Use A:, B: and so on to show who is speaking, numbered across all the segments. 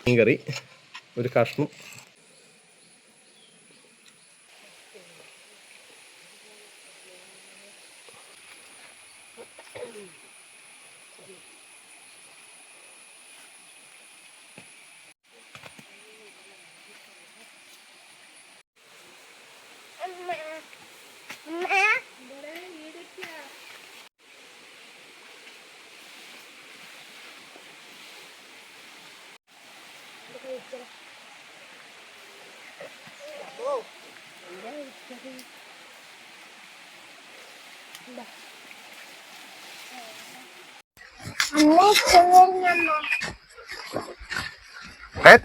A: മീൻ കറി, ഒരു കഷ്ണം.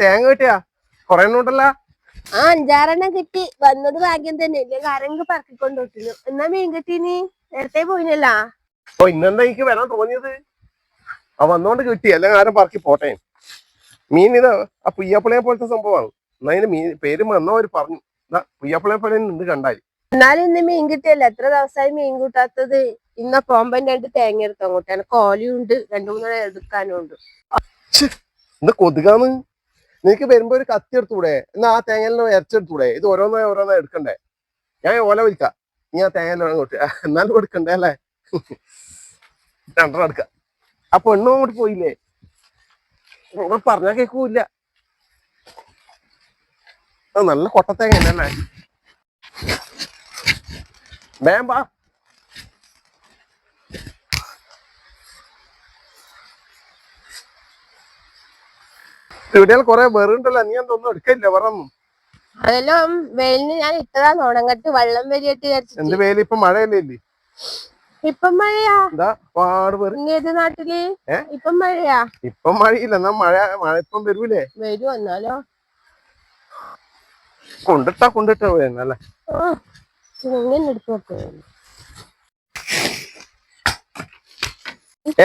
A: തേങ്ങ കിട്ടിയാ കൊറേ ഉണ്ടല്ല.
B: ആ 5-6 കിട്ടി. വന്നത് ഭാഗ്യം തന്നെ. ഇല്ലെങ്കിൽ ആരെങ്കിലും പറക്കിക്കൊണ്ടോട്ടില്ല. എന്നാ മീൻ കിട്ടീനി നേരത്തെ പോയിനല്ല.
A: ഓ ഇന്നെന്താ എനിക്ക് വരാൻ തോന്നിയത്? ആ വന്നോണ്ട് കിട്ടി, അല്ലെങ്കിൽ ആരും പറക്കി പോട്ടെ. മീൻ ഇത് ആ പുയ്യാപ്പിളയെ പോലത്തെ സംഭവമാണ്. എന്നാ അതിന്റെ മീൻ പേര് വന്നവര് പറഞ്ഞു പുയ്യാപ്പിളയെ പോലെ ഇത് കണ്ടാല്.
B: എന്നാലും ഇന്ന് മീൻ കിട്ടിയല്ല. എത്ര ദിവസമായി മീൻ കൂട്ടാത്തത്. ഇന്ന പോമ്പൻ 2 തേങ്ങ എടുത്തു അങ്ങോട്ട്. എനിക്ക് കോലിയുണ്ട്, 2-3 എടുക്കാനും ഉണ്ട്.
A: ഇന്ന് കൊതുകാന്ന്. നിനക്ക് വരുമ്പോ ഒരു കത്തി എടുത്തൂടെ? എന്നാ ആ തേങ്ങലിനോ ഇരച്ചെടുത്തൂടെ? ഇത് ഓരോന്നാ എടുക്കണ്ടേ? ഞാൻ ഓല വിളിക്കാം, നീ ആ തേങ്ങലിനോ അങ്ങോട്ട് എന്നാലും കൊടുക്കണ്ടേ അല്ലേ? 2 എടുക്ക. ആ പെണ്ണും അങ്ങോട്ട് പോയില്ലേ? പറഞ്ഞാ കേക്കൂല്ല. നല്ല കൊട്ടത്തേങ്ങ അല്ലേ? വേമ്പാ ഇവിടെ കൊറേ വെറുണ്ടല്ലോ, നീ എന്തൊന്നും എടുക്കില്ല പറന്നു.
B: അതെല്ലാം വെയിലിന് ഞാൻ ഇട്ടതാ. നോണങ്ങട്ട് വെള്ളം വരിയിട്ട്.
A: എന്ത് വെയില്? ഇപ്പൊ മഴയല്ലേ ഇല്ലേ?
B: ഇപ്പം മഴയാ.
A: ഏത്
B: നാട്ടില് ഇപ്പം മഴയാ?
A: ഇപ്പം മഴയില്ല. എന്നാ മഴ ഇപ്പം വരൂലേ?
B: വരും. എന്നാലോ
A: കൊണ്ടിട്ടാ പോയല്ലേ?
B: ഇങ്ങനെ എടുത്തു നോക്ക്.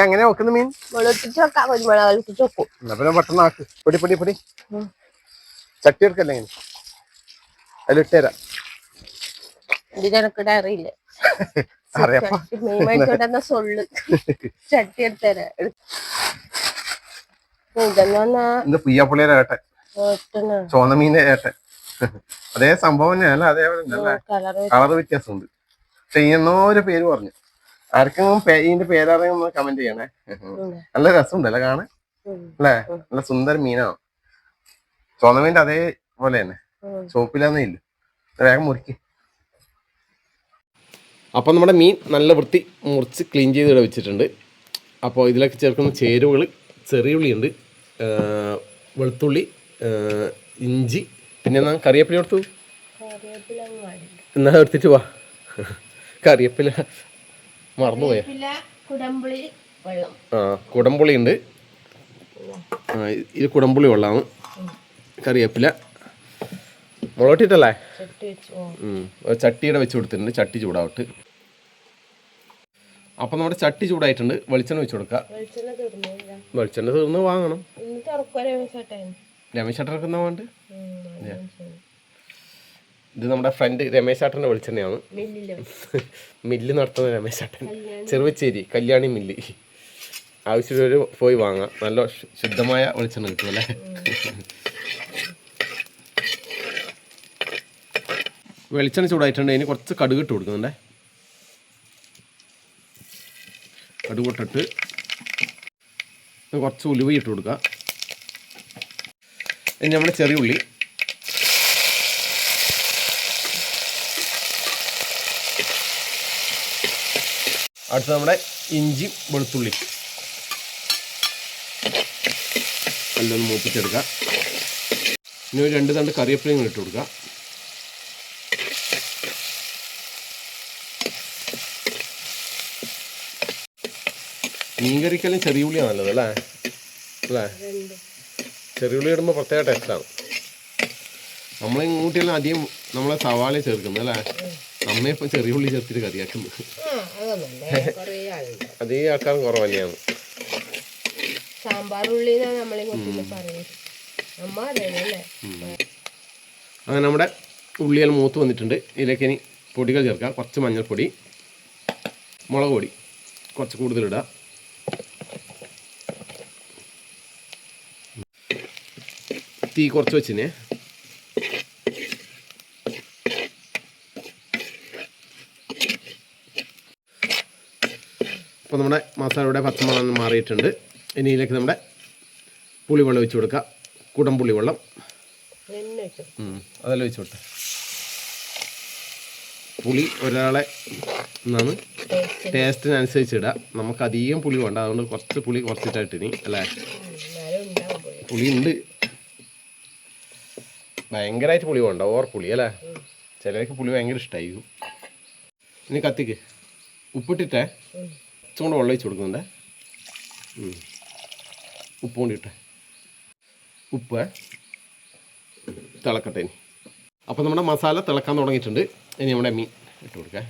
A: എങ്ങനെ വെക്കുന്ന മീൻ?
B: വെളുത്തിട്ട് വെക്കാം. കുരുമുളക് വെളുത്തിട്ട് വെക്കും.
A: എന്നാ പിന്നെ പെട്ടെന്ന് ആക്ക്. പൊടി ചട്ടി എടുക്കല്ലേ ഇങ്ങനെ അതിലിട്ടേരാ.
B: ഇതിനെനക്കിടെ അറിയില്ല. മീൻ സൊള്ളു ചട്ടി എടുത്തേരാ.
A: ഇന്ന് പുയ്യാപ്പുള്ളിയുടെ ഏട്ടൻ, ചോന്ന മീന്റെ ഏട്ടൻ. അതേ സംഭവം തന്നെയല്ല, അതേപോലെ കളർ വ്യത്യാസമുണ്ട്. പക്ഷെ ഇന്നൊരു പേര് പറഞ്ഞു. ആർക്കും ഇതിന്റെ പേരറിയുന്ന കമന്റ് ചെയ്യണേ. നല്ല രസമുണ്ടല്ലേ കാണാൻ അല്ലേ? നല്ല സുന്ദര മീനാണ്. ചോന്ന മീൻ്റെ അതേപോലെ തന്നെ, ചോപ്പിലാന്നേ ഇല്ല. വേഗം മുറിക്ക്. അപ്പം നമ്മുടെ മീൻ നല്ല വൃത്തി മുറിച്ച് ക്ലീൻ ചെയ്ത് ഇവിടെ വെച്ചിട്ടുണ്ട്. അപ്പോൾ ഇതിലൊക്കെ ചേർക്കുന്ന ചേരുവകൾ: ചെറിയുള്ളി ഉണ്ട്, വെളുത്തുള്ളി, ഇഞ്ചി, പിന്നെ എന്നാ കറിവേപ്പില എടുത്തു. എന്നാ എടുത്തിട്ട് വാ. കറിവേപ്പില മറന്നുപോയ. കുടംപുളി ഉണ്ട്. ഇത് കുടംപുളി വെള്ളമാണ്. കറിവേപ്പില മുളകിട്ടിട്ടല്ലേ? ചട്ടിയുടെ വെച്ച് കൊടുത്തിട്ടുണ്ട്. ചട്ടി ചൂടാവട്ട്. അപ്പം നമ്മുടെ ചട്ടി ചൂടായിട്ടുണ്ട്. വെളിച്ചെണ്ണ വെച്ച് കൊടുക്കാം. വെളിച്ചെണ്ണ തീർന്ന് വാങ്ങണം. രമേശ് ചേട്ടനൊക്കെ എന്നാ വേണ്ട? ഇത് നമ്മുടെ ഫ്രണ്ട് രമേശ് ചേട്ടൻ്റെ വെളിച്ചെണ്ണയാണ്. മില്ല് നടത്തുന്ന രമേശ് ചേട്ടൻ, ചെറുവച്ചേരി കല്യാണി മില്ല്. ആവശ്യമുള്ളവർ പോയി വാങ്ങാം. നല്ല ശുദ്ധമായ വെളിച്ചെണ്ണ കിട്ടും അല്ലേ? വെളിച്ചെണ്ണ ചൂടായിട്ടുണ്ട്. അതിന് കുറച്ച് കടുക് ഇട്ട് കൊടുക്കുന്നുണ്ടേ. കടുക് ഇട്ടിട്ട് കുറച്ച് ഉലുവ ഇട്ട് കൊടുക്കുക. ഇനി നമ്മുടെ ചെറിയ ഉള്ളി, അടുത്ത് നമ്മുടെ ഇഞ്ചി വെളുത്തുള്ളി നല്ലൊന്ന് മൂപ്പിച്ചെടുക്കുക. ഇനി ഒരു 2 തണ്ട് കറിവേപ്പിലയും ഇട്ട് കൊടുക്കുക. മീൻകറിക്കെല്ലാം ചെറിയ ഉള്ളിയാണ് നല്ലത് അല്ലേ? ചെറിയ ഉള്ളി ഇടുമ്പോൾ പ്രത്യേക ടേസ്റ്റാണ്. നമ്മളിങ്ങോട്ടെല്ലാം അധികം നമ്മളെ സവാള ചേർക്കുന്നത് അല്ലേ? അമ്മയിപ്പം ചെറിയ ഉള്ളി ചേർത്തിട്ട് കറിയാക്കുന്നത്. അതേ ആൾക്കാർ കുറവ് തന്നെയാണ്. അങ്ങനെ നമ്മുടെ ഉള്ളിയെല്ലാം മൂത്ത് വന്നിട്ടുണ്ട്. ഇതിലേക്ക് ഇനി പൊടികൾ ചേർക്കാം. കുറച്ച് മഞ്ഞൾപ്പൊടി, മുളക് പൊടി കുറച്ച് കൂടുതലിടുക. തീ കുറച്ച് വെച്ചിനെ. അപ്പോൾ നമ്മുടെ മസാലയുടെ പച്ചമണം മാറിയിട്ടുണ്ട്. ഇനി ഇതിലേക്ക് നമ്മുടെ പുളിവെള്ളം ഒഴിച്ച് കൊടുക്കുക. കുടംപുളി വെള്ളം അതെല്ലാം ഒഴിച്ച് കൊടുക്കുക. പുളി ഒരാളെ എന്നാണ് ടേസ്റ്റിനനുസരിച്ച് ഇടുക. നമുക്ക് അധികം പുളി വേണ്ട, അതുകൊണ്ട് കുറച്ച് പുളി കുറച്ചിട്ടായിട്ടിനി അല്ലേ. പുളി ഉണ്ട്, ഭയങ്കരമായിട്ട് പുളി വേണ്ട, ഓവർ പുളി അല്ലേ. ചിലർക്ക് പുളി ഭയങ്കര ഇഷ്ടമായിരിക്കും. ഇനി കത്തിക്ക് ഉപ്പിട്ടിട്ടേ ചൂണ്ട വെള്ളം ഒഴിച്ച് കൊടുക്കുന്നുണ്ടേ. ഉപ്പ് കൊണ്ടിട്ടെ, ഉപ്പ് തിളക്കട്ടെ ഇനി. അപ്പോൾ നമ്മുടെ മസാല തിളക്കാൻ തുടങ്ങിയിട്ടുണ്ട്. ഇനി നമ്മുടെ മീൻ ഇട്ട് കൊടുക്കാം.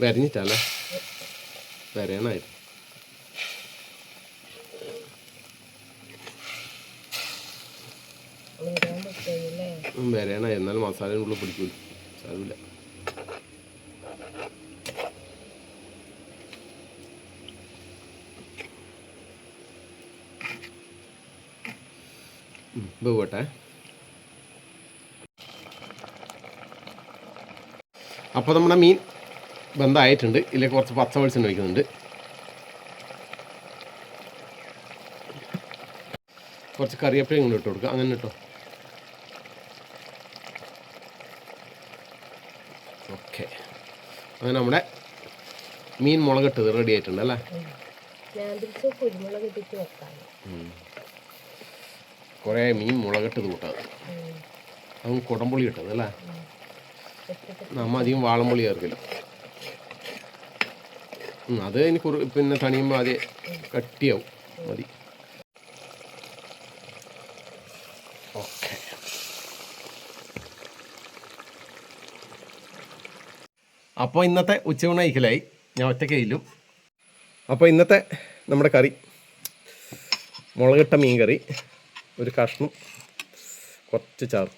A: വരഞ്ഞിട്ടല്ലേ, വരയണായിരുന്നു. വരയണ, എന്നാലും മസാലയുടെ പിടിക്കൂല, സാരമില്ല. പോട്ടെ. അപ്പോൾ നമ്മുടെ മീൻ ബന്ധമായിട്ടുണ്ട്. ഇതിലേക്ക് കുറച്ച് പച്ച വെളിച്ചെണ്ണ ഒഴിക്കുന്നുണ്ട്. കുറച്ച് കറിവേപ്പിലയും കൊണ്ട് ഇട്ട് കൊടുക്കുക. അങ്ങനെ ഇട്ടോ. ഓക്കെ, അങ്ങനെ നമ്മുടെ മീൻ മുളകിട്ടത് റെഡി ആയിട്ടുണ്ട് അല്ലേ. കുറേ മീൻ മുളകിട്ടത് കൂട്ടാതെ, അതും കുടംപുളി ഇട്ടത് അല്ലേ. നമ്മ അധികം വാളംപുളി ചേർക്കില്ല. അത് ഇനി പിന്നെ തണിയുമ്പോൾ അത് കട്ടിയാവും, മതി. ഓക്കെ, അപ്പോൾ ഇന്നത്തെ ഉച്ചയൂണ് കഴിക്കലായി. ഞാൻ ഒറ്റയ്ക്ക് കഴിലും. അപ്പോൾ ഇന്നത്തെ നമ്മുടെ കറി മുളകിട്ട മീൻ കറി, ഒരു കഷ്ണം, കുറച്ച് ചാറ്.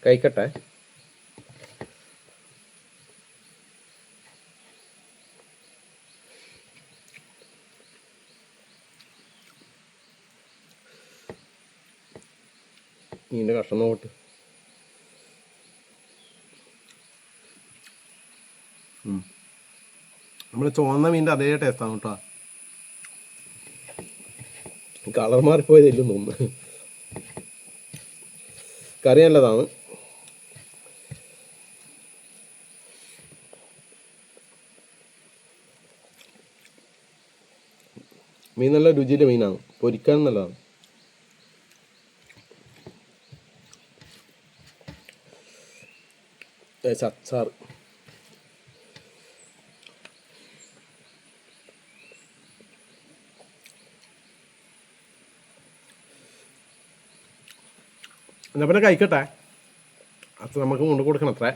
A: കഴിക്കട്ടെ. മീൻ്റെ കഷ്ണം നോട്ട്. നമ്മൾ ചുവന്ന മീൻ്റെ അതേ ടേസ്റ്റാണ് കേട്ടോ. കളർ മാറിപ്പോയതില്ലെന്ന് തോന്നുന്നു. കറി നല്ലതാണ്. മീൻ നല്ല രുചിയുടെ മീനാണ്, പൊരിക്കാനും നല്ലതാണ്. അച്ചാർ, എന്നാ പിന്നെ കഴിക്കട്ടെ. അത് നമുക്ക് കൊണ്ട് കൊടുക്കണം അത്രേ.